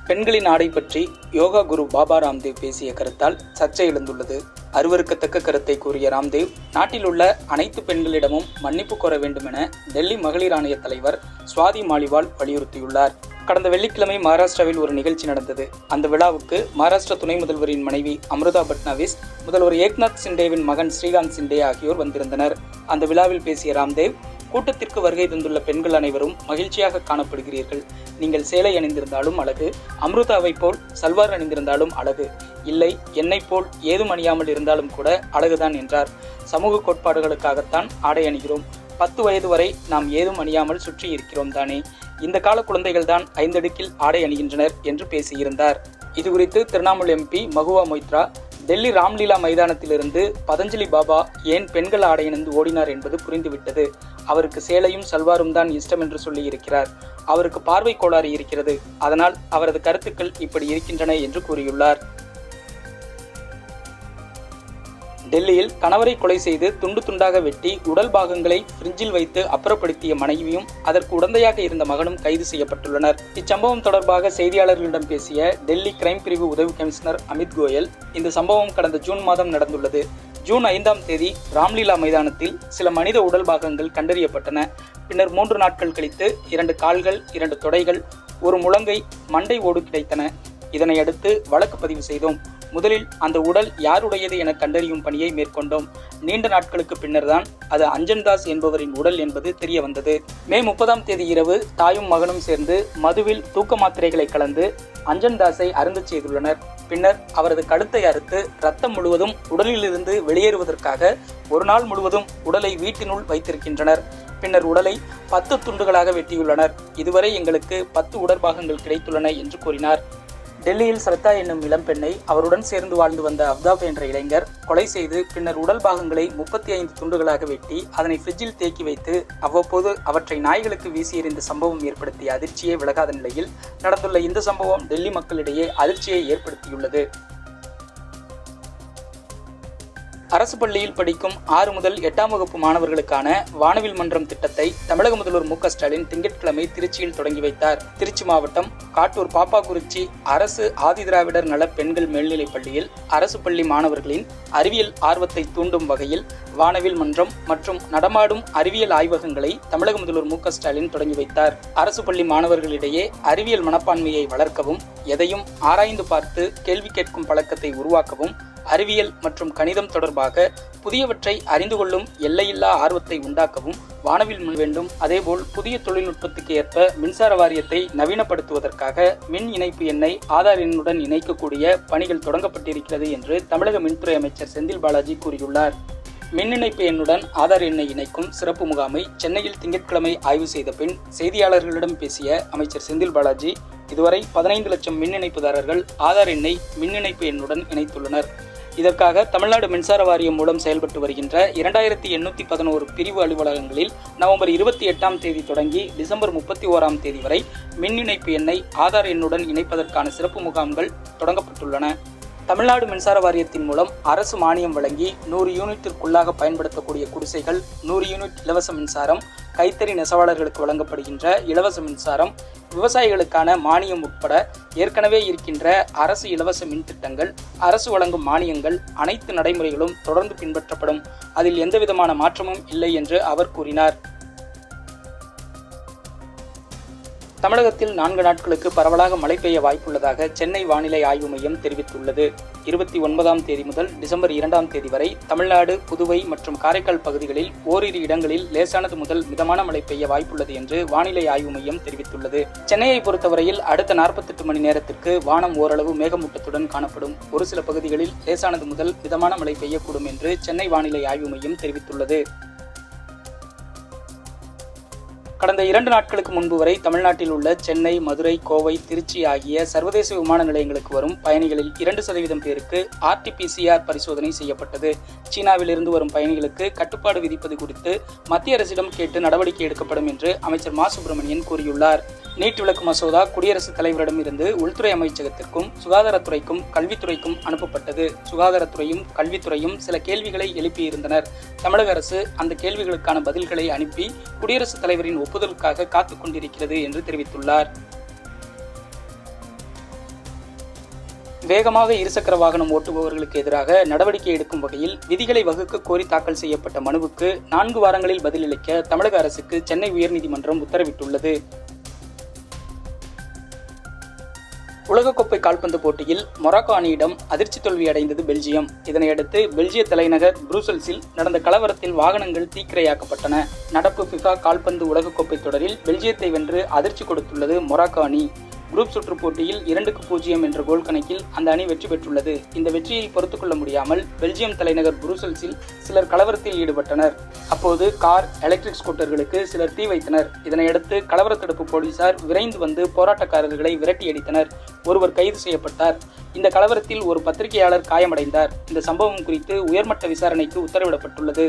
பெண்களின் ஆடை பற்றி யோகா குரு பாபா ராம்தேவ் பேசிய கருத்தால் சர்ச்சை எழுந்துள்ளது. அருவருக்கத்தக்க கருத்தை கூறிய ராம்தேவ், நாட்டில் உள்ள அனைத்து பெண்களிடமும் மன்னிப்பு கோர வேண்டும் என டெல்லி மகளிர் ஆணைய தலைவர் சுவாதி மாலிவால் வலியுறுத்தியுள்ளார். கடந்த வெள்ளிக்கிழமை மகாராஷ்டிராவில் ஒரு நிகழ்ச்சி நடந்தது. அந்த விழாவுக்கு மகாராஷ்டிரா துணை முதல்வரின் மனைவி அம்ருதா பட்னாவிஸ், முதல்வர் ஏக்நாத் சிண்டேவின் மகன் ஸ்ரீகாந்த் சிண்டே ஆகியோர் வந்திருந்தனர். அந்த விழாவில் பேசிய ராம்தேவ், கூட்டத்திற்கு வருகை தந்துள்ள பெண்கள் அனைவரும் மகிழ்ச்சியாக காணப்படுகிறீர்கள். நீங்கள் சேலை அணிந்திருந்தாலும் அழகு, அம்ருதாவை போல் சல்வார் அணிந்திருந்தாலும் அழகு, இல்லை என்னை போல் ஏதும் அணியாமல் இருந்தாலும் கூட அழகுதான் என்றார். சமூக கோட்பாடுகளுக்காகத்தான் ஆடை அணிகிறோம். 10 வயது வரை நாம் ஏதும் அணியாமல் சுற்றி இருக்கிறோம் தானே. இந்த கால குழந்தைகள் தான் 5 அடுக்கில் ஆடை அணிகின்றனர் என்று பேசியிருந்தார். இதுகுறித்து திரிணாமுல் எம்பி மகுவா மொய்த்ரா, டெல்லி ராம்லீலா மைதானத்திலிருந்து பதஞ்சலி பாபா ஏன் பெண்கள் ஆடை அணிந்து ஓடினார் என்பது புரிந்துவிட்டது. அவருக்கு சேலையும் சல்வாரும் தான் இஷ்டம் என்று சொல்லியிருக்கிறார். அவருக்கு பார்வை கோளாறு இருக்கிறது, அதனால் அவரது கருத்துக்கள் இப்படி இருக்கின்றன என்று கூறியுள்ளார். டெல்லியில் கணவரை கொலை செய்து துண்டு துண்டாக வெட்டி உடல் பாகங்களை ஃப்ரிட்ஜில் வைத்து அப்புறப்படுத்திய மனைவியும் அதற்கு உடந்தையாக இருந்த மகனும் கைது செய்யப்பட்டுள்ளனர். இச்சம்பவம் தொடர்பாக செய்தியாளர்களிடம் பேசிய டெல்லி கிரைம் பிரிவு உதவி கமிஷனர் அமித் கோயல், இந்த சம்பவம் கடந்த ஜூன் மாதம் நடந்துள்ளது. ஜூன் 5ஆம் தேதி ராம்லீலா மைதானத்தில் சில மனித உடல் பாகங்கள் கண்டறியப்பட்டன. பின்னர் 3 நாட்கள் கழித்து 2 கால்கள், 2 தொடைகள், 1 முழங்கை, மண்டை ஓடு கிடைத்தன. இதனை அடுத்து வழக்கு பதிவு செய்தோம். முதலில் அந்த உடல் யாருடையது என கண்டறியும் பணியை மேற்கொண்டோம். நீண்ட நாட்களுக்கு பின்னர்தான் அது அஞ்சன் தாஸ் என்பவரின் உடல் என்பது தெரிய வந்தது. மே 30ஆம் தேதி இரவு தாயும் மகனும் சேர்ந்து மதுவில் தூக்க மாத்திரைகளை கலந்து அஞ்சன் தாஸை அருந்தச் செய்துள்ளனர். பின்னர் அவரது கழுத்தை அறுத்து ரத்தம் முழுவதும் உடலிலிருந்து வெளியேறுவதற்காக ஒரு நாள் முழுவதும் உடலை வீட்டினுள் வைத்திருக்கின்றனர். பின்னர் உடலை 10 துண்டுகளாக வெட்டியுள்ளனர். இதுவரை எங்களுக்கு 10 உடற்பாகங்கள் கிடைத்துள்ளன என்று கூறினார். டெல்லியில் ஸ்ரத்தா என்னும் இளம்பெண்ணை அவருடன் சேர்ந்து வாழ்ந்து வந்த அப்தாப் என்ற இளைஞர் கொலை செய்து பின்னர் உடல் பாகங்களை 35 துண்டுகளாக வெட்டி அதனை ஃப்ரிட்ஜில் தேக்கி வைத்து அவ்வப்போது அவற்றை நாய்களுக்கு வீசி எறிந்த சம்பவம் ஏற்படுத்திய அதிர்ச்சியே விலகாத நிலையில் நடந்துள்ள இந்த சம்பவம் டெல்லி மக்களிடையே அதிர்ச்சியை ஏற்படுத்தியுள்ளது. அரசு பள்ளியில் படிக்கும் 6 முதல் 8ஆம் வகுப்பு மாணவர்களுக்கான வானவில் மன்றம் திட்டத்தை தமிழக முதல்வர் மு.க. ஸ்டாலின் திங்கட்கிழமை திருச்சியில் தொடங்கி வைத்தார். திருச்சி மாவட்டம் காட்டூர் பாப்பாக்குறிச்சி அரசு ஆதிதிராவிடர் நல பெண்கள் மேல்நிலைப் பள்ளியில் அரசு பள்ளி மாணவர்களின் அறிவியல் ஆர்வத்தை தூண்டும் வகையில் வானவில் மன்றம் மற்றும் நடமாடும் அறிவியல் ஆய்வகங்களை தமிழக முதல்வர் மு.க. ஸ்டாலின் தொடங்கி வைத்தார். அரசு பள்ளி மாணவர்களிடையே அறிவியல் மனப்பான்மையை வளர்க்கவும், எதையும் ஆராய்ந்து பார்த்து கேள்வி கேட்கும் பழக்கத்தை உருவாக்கவும், அறிவியல் மற்றும் கணிதம் தொடர்பாக புதியவற்றை அறிந்து கொள்ளும் எல்லையில்லா ஆர்வத்தை உண்டாக்கவும் வானவில் வேண்டும். அதேபோல் புதிய தொழில்நுட்பத்துக்கு ஏற்ப மின்சார வாரியத்தை நவீனப்படுத்துவதற்காக மின் இணைப்பு எண்ணை ஆதார் எண்ணுடன் இணைக்கக்கூடிய பணிகள் தொடங்கப்பட்டிருக்கிறது என்று தமிழக மின்துறை அமைச்சர் செந்தில் பாலாஜி கூறியுள்ளார். மின் இணைப்பு எண்ணுடன் ஆதார் எண்ணை இணைக்கும் சிறப்பு முகாமை சென்னையில் திங்கட்கிழமை ஆய்வு செய்த பின் செய்தியாளர்களிடம் பேசிய அமைச்சர் செந்தில் பாலாஜி, இதுவரை 15 லட்சம் மின் இணைப்புதாரர்கள் ஆதார் எண்ணை மின் இணைப்பு எண்ணுடன் இணைத்துள்ளனர். இதற்காக தமிழ்நாடு மின்சார வாரியம் மூலம் செயல்பட்டு வருகின்ற 2811 பிரிவு அலுவலகங்களில் நவம்பர் 28ஆம் தேதி தொடங்கி டிசம்பர் 31ஆம் தேதி வரை மின் இணைப்பு எண்ணை ஆதார் எண்ணுடன் இணைப்பதற்கான சிறப்பு முகாம்கள் தொடங்கப்பட்டுள்ளன. தமிழ்நாடு மின்சார வாரியத்தின் மூலம் அரசு மானியம் வழங்கி 100 யூனிட்டிற்குள்ளாக பயன்படுத்தக்கூடிய குடிசைகள் 100 யூனிட் இலவச மின்சாரம், கைத்தறி நெசவாளர்களுக்கு வழங்கப்படுகின்ற இலவச மின்சாரம், விவசாயிகளுக்கான மானியம் உட்பட ஏற்கனவே இருக்கின்ற அரசு இலவச மின் திட்டங்கள், அரசு வழங்கும் மானியங்கள் அனைத்து நடைமுறைகளும் தொடர்ந்து பின்பற்றப்படும். அதில் எந்தவிதமான மாற்றமும் இல்லை என்று அவர் கூறினார். தமிழகத்தில் 4 நாட்களுக்கு பரவலாக மழை பெய்ய வாய்ப்புள்ளதாக சென்னை வானிலை ஆய்வு மையம் தெரிவித்துள்ளது. 29ஆம் தேதி முதல் டிசம்பர் 2ஆம் தேதி வரை தமிழ்நாடு, புதுவை மற்றும் காரைக்கால் பகுதிகளில் ஓரிரு இடங்களில் லேசானது முதல் மிதமான மழை பெய்ய வாய்ப்புள்ளது என்று வானிலை ஆய்வு மையம் தெரிவித்துள்ளது. சென்னையை பொறுத்தவரையில் அடுத்த 48 மணி நேரத்திற்கு வானம் ஓரளவு மேகமூட்டத்துடன் காணப்படும். ஒரு சில பகுதிகளில் லேசானது முதல் மிதமான மழை பெய்யக்கூடும் என்று சென்னை வானிலை ஆய்வு மையம் தெரிவித்துள்ளது. கடந்த 2 நாட்களுக்கு முன்பு வரை தமிழ்நாட்டில் உள்ள சென்னை, மதுரை, கோவை, திருச்சி ஆகிய சர்வதேச விமான நிலையங்களுக்கு வரும் பயணிகளில் 2% பேருக்கு RT-PCR பரிசோதனை செய்யப்பட்டது. சீனாவில் இருந்து வரும் பயணிகளுக்கு கட்டுப்பாடு விதிப்பது குறித்து மத்திய அரசிடம் கேட்டு நடவடிக்கை எடுக்கப்படும் என்று அமைச்சர் மா. சுப்பிரமணியன் கூறியுள்ளார். நீட் விலக்கு மசோதா குடியரசுத் தலைவரிடம் இருந்து உள்துறை அமைச்சகத்திற்கும் சுகாதாரத்துறைக்கும் கல்வித்துறைக்கும் அனுப்பப்பட்டது. சுகாதாரத்துறையும் கல்வித்துறையும் சில கேள்விகளை எழுப்பியிருந்தனர். தமிழக அரசு அந்த கேள்விகளுக்கான பதில்களை அனுப்பி குடியரசுத் தலைவரின் ஒப்புதலுக்காக காத்துக் கொண்டிருக்கிறது என்று தெரிவித்துள்ளார். வேகமாக இருசக்கர வாகனம் ஓட்டுபவர்களுக்கு எதிராக நடவடிக்கை எடுக்கும் வகையில் விதிகளை வகுக்க கோரி தாக்கல் செய்யப்பட்ட மனுவுக்கு 4 வாரங்களில் பதிலளிக்க தமிழக அரசுக்கு சென்னை உயர்நீதிமன்றம் உத்தரவிட்டுள்ளது. உலகக்கோப்பை கால்பந்து போட்டியில் மொராக்கோ அணியிடம் அதிர்ச்சி தோல்வி அடைந்தது பெல்ஜியம். இதனையடுத்து பெல்ஜிய தலைநகர் புரூசல்ஸில் நடந்த கலவரத்தில் வாகனங்கள் தீக்கிரையாக்கப்பட்டன. நடப்பு ஃபிஃபா கால்பந்து உலகக்கோப்பை தொடரில் பெல்ஜியத்தை வென்று அதிர்ச்சி கொடுத்துள்ளது மொராக்கோ அணி. குரூப் சுற்று போட்டியில் 2-0 என்ற கோல் கணக்கில் அந்த அணி வெற்றி பெற்றுள்ளது. இந்த வெற்றியை பொறுத்துக் கொள்ள முடியாமல் பெல்ஜியம் தலைநகர் புரூசல்ஸில் சிலர் கலவரத்தில் ஈடுபட்டனர். அப்போது கார், எலக்ட்ரிக் ஸ்கூட்டர்களுக்கு சிலர் தீ வைத்தனர். இதனையடுத்து கலவர தடுப்பு போலீசார் விரைந்து வந்து போராட்டக்காரர்களை விரட்டியடித்தனர். ஒருவர் கைது செய்யப்பட்டார். இந்த கலவரத்தில் ஒரு பத்திரிகையாளர் காயமடைந்தார். இந்த சம்பவம் குறித்து உயர்மட்ட விசாரணைக்கு உத்தரவிடப்பட்டுள்ளது.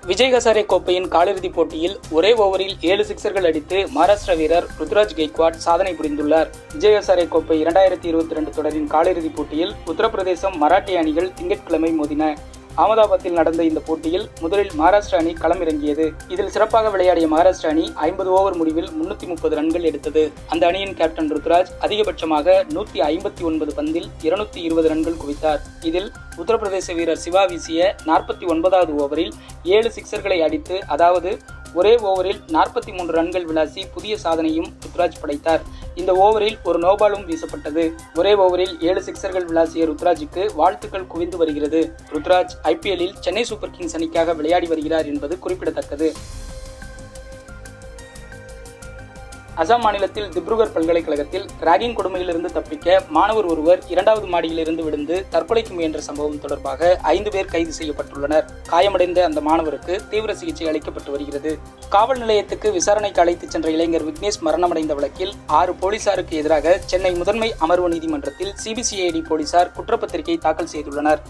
விஜய் ஹசாரே கோப்பையின் காலிறுதிப் போட்டியில் ஒரே ஓவரில் 7 சிக்சர்கள் அடித்து மகாராஷ்டிரா வீரர் ருத்ராஜ் கெய்க்வாட் சாதனை புரிந்துள்ளார். விஜய் ஹசாரே கோப்பை 2022 தொடரின் காலிறுதிப் போட்டியில் உத்தரப்பிரதேசம், மராட்டிய அணிகள் திங்கட்கிழமை மோதின. அகமதாபாத்தில் நடந்த இந்த போட்டியில் முதலில் மகாராஷ்டிரா அணி களமிறங்கியது. இதில் சிறப்பாக விளையாடிய மகாராஷ்டிரா அணி 50 ஓவர் முடிவில் 330 ரன்கள் எடுத்தது. அந்த அணியின் கேப்டன் ருத்ராஜ் அதிகபட்சமாக 159 பந்தில் 220 ரன்கள் குவித்தார். இதில் உத்தரப்பிரதேச வீரர் சிவா வீசிய 49வது ஓவரில் 7 சிக்சர்களை அடித்து, அதாவது ஒரே ஓவரில் 43 ரன்கள் விளாசி புதிய சாதனையும் ருத்ராஜ் படைத்தார். இந்த ஓவரில் ஒரு நோபாலும் வீசப்பட்டது. ஒரே ஓவரில் 7 சிக்சர்கள் விளாசிய ருத்ராஜுக்கு வாழ்த்துக்கள் குவிந்து வருகிறது. ருத்ராஜ் IPL-இல் சென்னை சூப்பர் கிங்ஸ் அணிக்காக விளையாடி வருகிறார் என்பது குறிப்பிடத்தக்கது. அசாம் மாநிலத்தில் திப்ருகர் பல்கலைக்கழகத்தில் ராகிங் கொடுமையிலிருந்து தப்பிக்க மாணவர் ஒருவர் 2வது மாடியிலிருந்து விழுந்து தற்கொலைக்கு முயன்ற சம்பவம் தொடர்பாக 5 பேர் கைது செய்யப்பட்டுள்ளனர். காயமடைந்த அந்த மாணவருக்கு தீவிர சிகிச்சை அளிக்கப்பட்டு வருகிறது. காவல் நிலையத்துக்கு விசாரணைக்கு அழைத்துச் சென்ற இளைஞர் விக்னேஷ் மரணமடைந்த வழக்கில் 6 போலீசாருக்கு எதிராக சென்னை முதன்மை அமர்வு நீதிமன்றத்தில் CBCID போலீசார் குற்றப்பத்திரிகை தாக்கல் செய்துள்ளனர்.